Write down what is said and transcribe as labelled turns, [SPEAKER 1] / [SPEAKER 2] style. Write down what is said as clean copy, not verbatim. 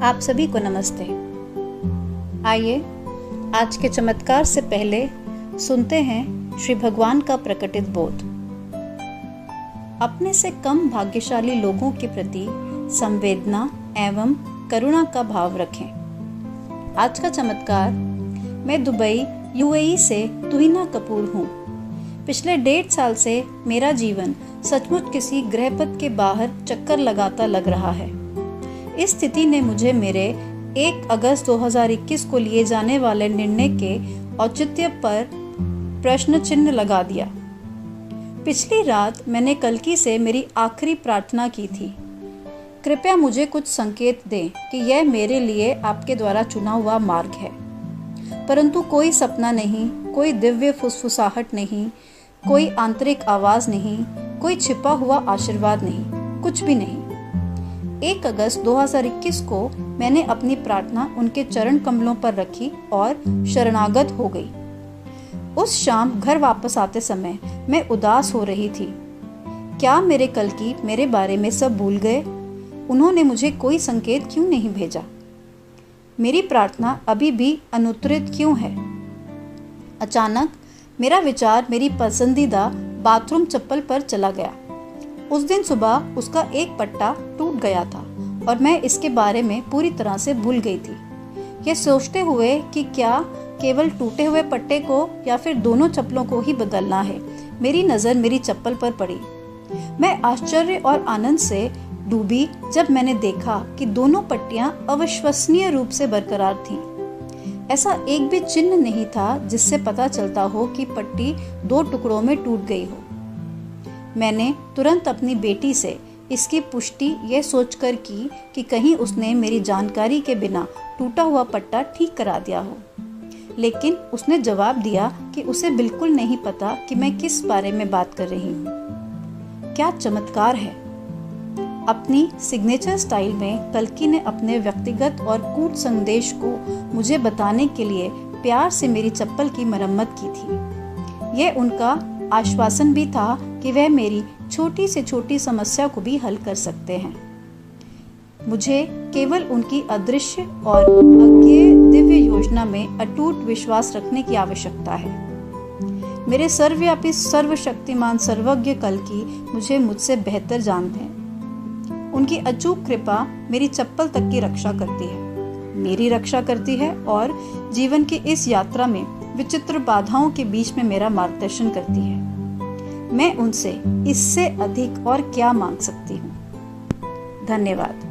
[SPEAKER 1] आप सभी को नमस्ते। आइए आज के चमत्कार से पहले सुनते हैं श्री भगवान का प्रकटित बोध। अपने से कम भाग्यशाली लोगों के प्रति संवेदना एवं करुणा का भाव रखें। आज का चमत्कार। मैं दुबई यूएई से तुहिना कपूर हूँ। पिछले 1.5 साल से मेरा जीवन सचमुच किसी गृहपथ के बाहर चक्कर लगाता लग रहा है। इस स्थिति ने मुझे मेरे 1 अगस्त 2021 को लिए जाने वाले निर्णय के औचित्य पर प्रश्न चिन्ह लगा दिया। पिछली रात मैंने कल्कि से मेरी आखिरी प्रार्थना की थी। कृपया मुझे कुछ संकेत दें कि यह मेरे लिए आपके द्वारा चुना हुआ मार्ग है। परंतु कोई सपना नहीं, कोई दिव्य फुसफुसाहट नहीं, कोई आंतरिक आवाज नहीं, कोई छिपा हुआ आशीर्वाद नहीं, कुछ भी नहीं। 1 अगस्त 2021 को मैंने अपनी प्रार्थना उनके चरण कमलों पर रखी और शरणागत हो गई। उस शाम घर वापस आते समय मैं उदास हो रही थी। क्या मेरे कल्कि मेरे बारे में सब भूल गए? उन्होंने मुझे कोई संकेत क्यों नहीं भेजा? मेरी प्रार्थना अभी भी अनुत्तरित क्यों है? अचानक मेरा विचार मेरी पसंदीदा बाथरूम चप्पल पर चला गया। उस दिन सुबह उसका एक पट्टा टूट गया था और मैं इसके बारे में पूरी तरह से भूल गई थी। यह सोचते हुए कि क्या केवल टूटे हुए पट्टे को या फिर दोनों चप्पलों को ही बदलना है, मेरी नज़र मेरी चप्पल पर पड़ी। मैं आश्चर्य और आनंद से डूबी जब मैंने देखा कि दोनों पट्टियां अविश्वसनीय रूप से बरकरार थीं। ऐसा एक भी चिन्ह नहीं था जिससे पता चलता हो कि पट्टी 2 टुकड़ों में टूट गई हो। मैंने तुरंत अपनी बेटी से इसकी पुष्टि यह सोचकर की कि कहीं उसने मेरी जानकारी के बिना टूटा हुआ पट्टा ठीक करा दिया हो। लेकिन उसने जवाब दिया कि उसे बिल्कुल नहीं पता कि मैं किस बारे में बात कर रही हूँ। क्या चमत्कार है! अपनी सिग्नेचर स्टाइल में कल्कि ने अपने व्यक्तिगत और कूट संदेश को मुझे बताने के लिए प्यार से मेरी चप्पल की मरम्मत की थी। यह उनका आश्वासन भी था कि वह मेरी छोटी से छोटी समस्या को भी हल कर सकते हैं। मुझे केवल उनकी अदृश्य और अज्ञेय दिव्य योजना में अटूट विश्वास रखने की आवश्यकता है। मेरे सर्वव्यापी सर्वशक्तिमान सर्वज्ञ कल्कि मुझे मुझसे बेहतर जानते हैं। उनकी अचूक कृपा मेरी चप्पल तक की रक्षा करती है, मेरी रक्षा करती है और जीवन की इस यात्रा में विचित्र बाधाओं के बीच में मेरा मार्गदर्शन करती है। मैं उनसे इससे अधिक और क्या मांग सकती हूँ? धन्यवाद।